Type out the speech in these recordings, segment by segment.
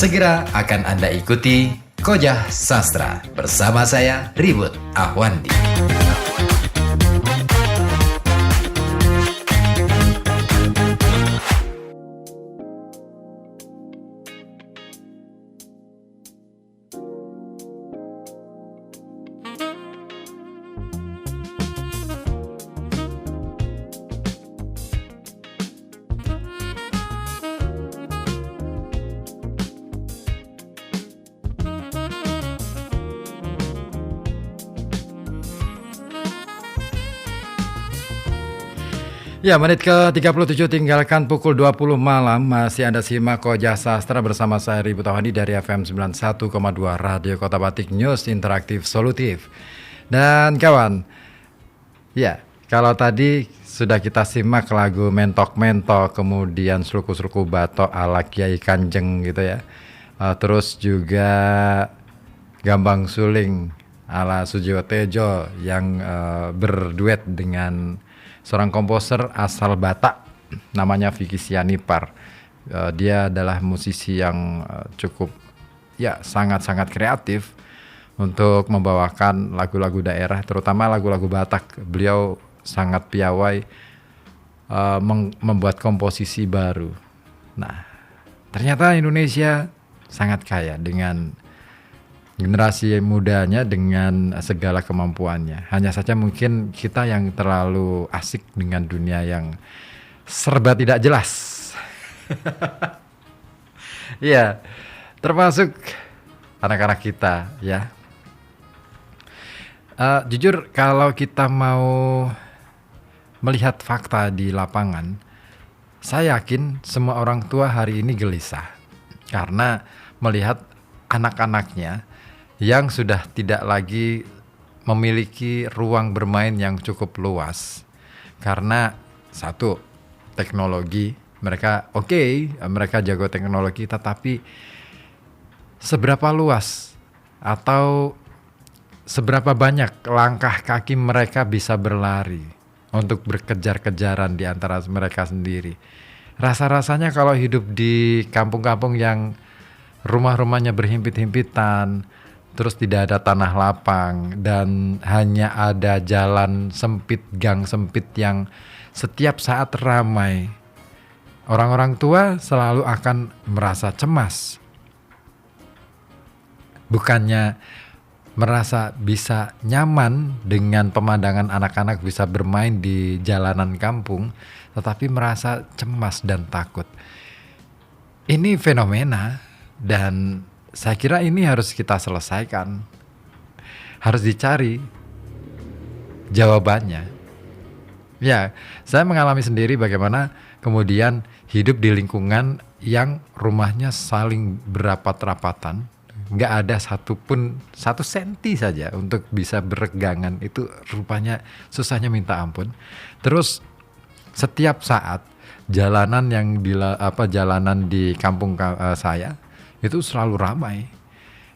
Segera akan Anda ikuti Kojah Sastra bersama saya Ribut Ahwandi. Ya, menit ke-37 tinggalkan pukul 20 malam. Masih Anda simak Kojah Sastra bersama saya Ribut Ahwandi dari FM 91,2 Radio Kota Batik, News Interaktif Solutif. Dan kawan, ya, kalau tadi sudah kita simak lagu Mentok-Mentok, kemudian Sluku-Sluku Batok ala Kiai Kanjeng gitu ya. Terus juga Gambang Suling ala Sujiwo Tejo yang berduet dengan seorang komposer asal Batak namanya Vicky Sianipar. Dia adalah musisi yang cukup sangat-sangat kreatif untuk membawakan lagu-lagu daerah, terutama lagu-lagu Batak. Beliau sangat piawai membuat komposisi baru. Nah, ternyata Indonesia sangat kaya dengan generasi mudanya dengan segala kemampuannya. Hanya saja mungkin kita yang terlalu asik dengan dunia yang serba tidak jelas. Ya, termasuk anak-anak kita ya. Jujur kalau kita mau melihat fakta di lapangan, saya yakin semua orang tua hari ini gelisah karena melihat anak-anaknya yang sudah tidak lagi memiliki ruang bermain yang cukup luas. Karena satu, teknologi, mereka mereka jago teknologi, tetapi seberapa luas atau seberapa banyak langkah kaki mereka bisa berlari untuk berkejar-kejaran di antara mereka sendiri. Rasa-rasanya kalau hidup di kampung-kampung yang rumah-rumahnya berhimpit-himpitan, terus tidak ada tanah lapang dan hanya ada jalan sempit, gang sempit yang setiap saat ramai, orang-orang tua selalu akan merasa cemas. Bukannya merasa bisa nyaman dengan pemandangan anak-anak bisa bermain di jalanan kampung, tetapi merasa cemas dan takut. Ini fenomena dan saya kira ini harus kita selesaikan. Harus dicari jawabannya. Ya, saya mengalami sendiri bagaimana kemudian hidup di lingkungan yang rumahnya saling berapat-rapatan. Nggak ada satupun 1 senti saja untuk bisa berregangan. Itu rupanya susahnya minta ampun. Terus setiap saat jalanan jalanan di kampung saya itu selalu ramai.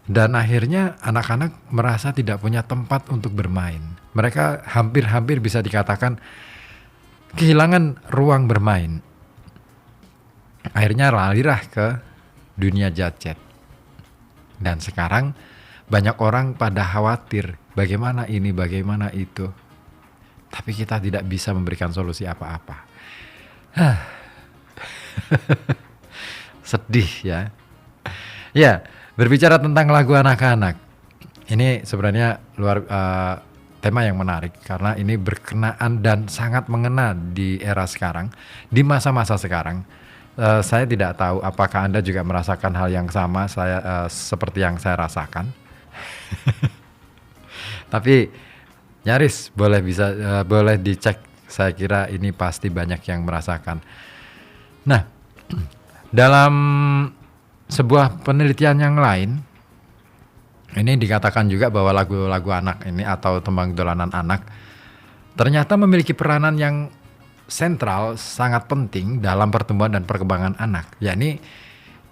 Dan akhirnya anak-anak merasa tidak punya tempat untuk bermain. Mereka hampir-hampir bisa dikatakan kehilangan ruang bermain. Akhirnya larilah ke dunia gadget. Dan sekarang banyak orang pada khawatir bagaimana ini, bagaimana itu. Tapi kita tidak bisa memberikan solusi apa-apa. Sedih ya. Ya, berbicara tentang lagu anak-anak, ini sebenarnya tema yang menarik karena ini berkenaan dan sangat mengena di era sekarang, di masa-masa sekarang. Saya tidak tahu apakah Anda juga merasakan hal yang sama seperti yang saya rasakan. Tapi nyaris boleh dicek. Saya kira ini pasti banyak yang merasakan. Nah, dalam sebuah penelitian yang lain, ini dikatakan juga bahwa lagu-lagu anak ini atau tembang dolanan anak ternyata memiliki peranan yang sentral, sangat penting dalam pertumbuhan dan perkembangan anak. Yakni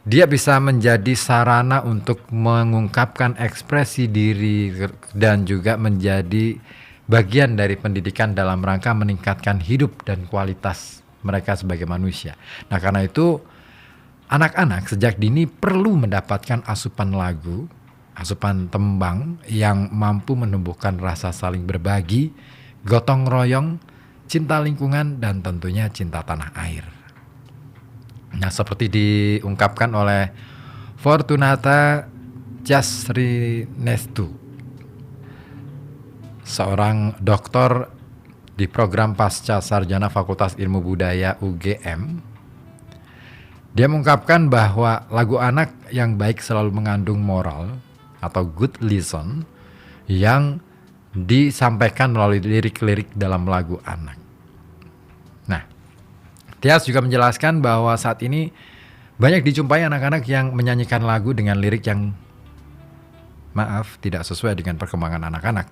dia bisa menjadi sarana untuk mengungkapkan ekspresi diri dan juga menjadi bagian dari pendidikan dalam rangka meningkatkan hidup dan kualitas mereka sebagai manusia. Nah, karena itu anak-anak sejak dini perlu mendapatkan asupan lagu, asupan tembang yang mampu menumbuhkan rasa saling berbagi, gotong royong, cinta lingkungan, dan tentunya cinta tanah air. Nah, seperti diungkapkan oleh Fortunata Tjasrinestu, seorang doktor di program Pasca Sarjana Fakultas Ilmu Budaya UGM. Dia mengungkapkan bahwa lagu anak yang baik selalu mengandung moral atau good lesson yang disampaikan melalui lirik-lirik dalam lagu anak. Nah, Tias juga menjelaskan bahwa saat ini banyak dijumpai anak-anak yang menyanyikan lagu dengan lirik yang tidak sesuai dengan perkembangan anak-anak,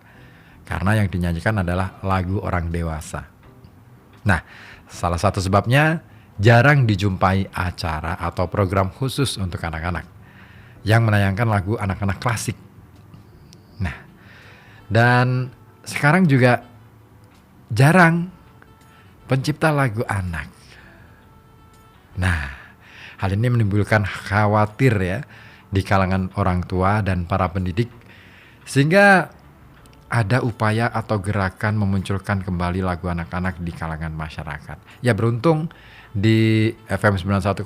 karena yang dinyanyikan adalah lagu orang dewasa. Nah, salah satu sebabnya jarang dijumpai acara atau program khusus untuk anak-anak yang menayangkan lagu anak-anak klasik. Nah, dan sekarang juga jarang pencipta lagu anak. Nah, hal ini menimbulkan khawatir ya di kalangan orang tua dan para pendidik, sehingga ada upaya atau gerakan memunculkan kembali lagu anak-anak di kalangan masyarakat. Ya, beruntung di FM 91,2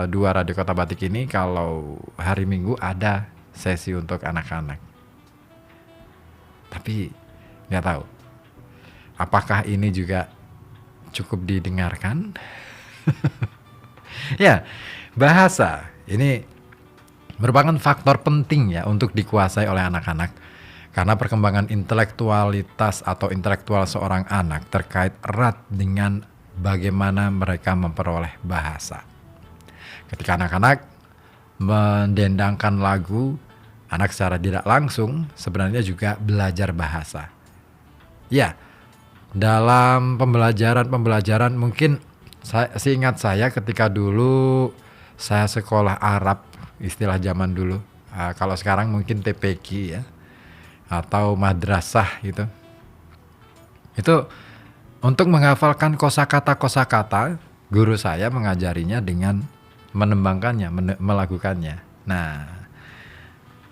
Radio Kota Batik ini kalau hari Minggu ada sesi untuk anak-anak. Tapi nggak tahu apakah ini juga cukup didengarkan. Ya, bahasa ini merupakan faktor penting ya untuk dikuasai oleh anak-anak, karena perkembangan intelektualitas atau intelektual seorang anak terkait erat dengan bagaimana mereka memperoleh bahasa. Ketika anak-anak mendendangkan lagu, anak secara tidak langsung sebenarnya juga belajar bahasa. Ya, dalam pembelajaran mungkin seingat saya ketika dulu saya sekolah Arab, istilah zaman dulu. Kalau sekarang mungkin TPQ ya, atau madrasah gitu. Itu untuk menghafalkan kosakata, guru saya mengajarinya dengan menembangkannya, melakukannya. Nah,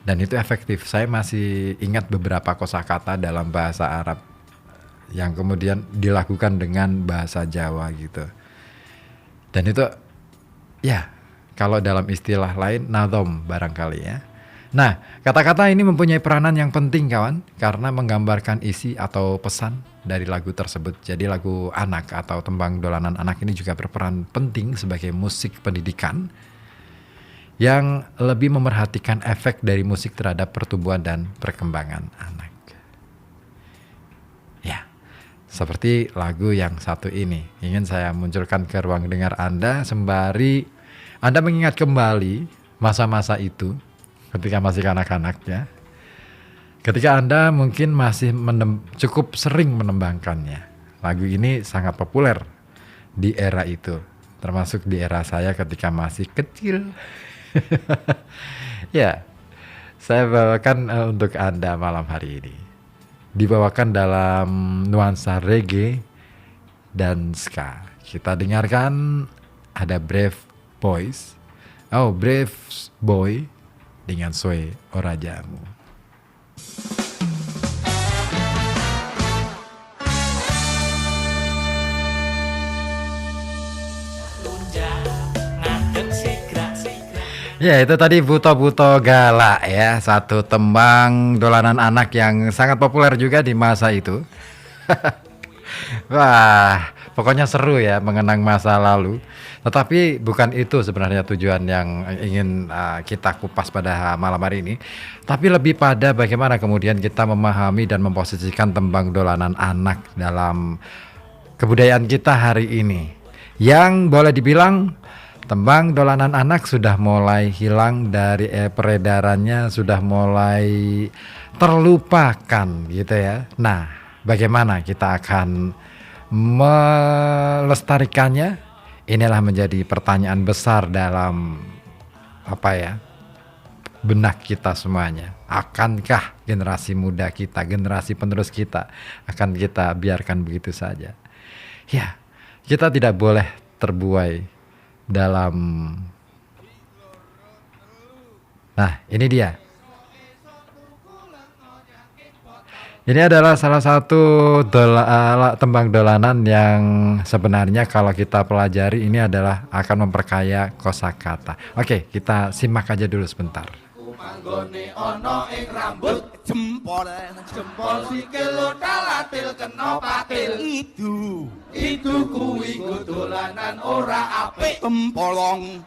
dan itu efektif. Saya masih ingat beberapa kosakata dalam bahasa Arab yang kemudian dilakukan dengan bahasa Jawa gitu. Dan itu ya, kalau dalam istilah lain nadhom barangkali ya. Nah, kata-kata ini mempunyai peranan yang penting kawan, karena menggambarkan isi atau pesan dari lagu tersebut. Jadi lagu anak atau tembang dolanan anak ini juga berperan penting sebagai musik pendidikan yang lebih memerhatikan efek dari musik terhadap pertumbuhan dan perkembangan anak. Ya, seperti lagu yang satu ini ingin saya munculkan ke ruang dengar Anda sembari Anda mengingat kembali masa-masa itu ketika masih kanak-kanak ya. Ketika Anda mungkin masih cukup sering menembangkannya. Lagu ini sangat populer di era itu, termasuk di era saya ketika masih kecil. Ya, saya bawakan untuk Anda malam hari ini. Dibawakan dalam nuansa reggae dan ska. Kita dengarkan ada Brave Boy dengan Soe Orajamu. Ya, itu tadi Buto-Buto Galak ya, satu tembang dolanan anak yang sangat populer juga di masa itu. Wah, pokoknya seru ya mengenang masa lalu. Tetapi bukan itu sebenarnya tujuan yang ingin kita kupas pada malam hari ini. Tapi lebih pada bagaimana kemudian kita memahami dan memposisikan tembang dolanan anak dalam kebudayaan kita hari ini. Yang boleh dibilang tembang dolanan anak sudah mulai hilang dari peredarannya, sudah mulai terlupakan gitu ya. Nah, bagaimana kita akan melestarikannya? Inilah menjadi pertanyaan besar dalam benak kita semuanya. Akankah generasi muda kita, generasi penerus kita akan kita biarkan begitu saja? Ya, kita tidak boleh terbuai dalam Nah, ini dia. Ini adalah salah satu tembang dolanan yang sebenarnya kalau kita pelajari ini adalah akan memperkaya kosakata. Oke, kita simak aja dulu sebentar. Manggone ana ing rambut jempol sikil dalatil kena patil itu kuwi dolanan ora apik tempolong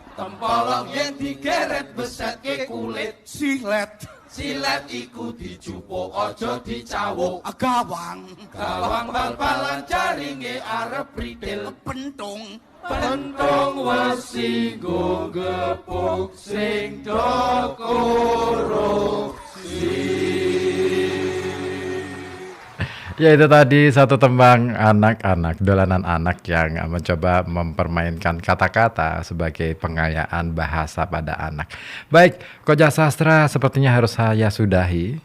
yen digeret besetke kulit silet iku dijupuk aja dicawuk gawang bal-balan jaringe arep pritil pentung wesi nggo gepuk sing do korupsi. Ya, itu tadi satu tembang anak-anak, dolanan anak yang mencoba mempermainkan kata-kata sebagai pengayaan bahasa pada anak. Baik, Koja Sastra sepertinya harus saya sudahi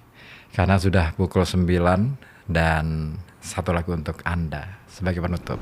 karena sudah pukul 9 dan satu lagu untuk Anda sebagai penutup.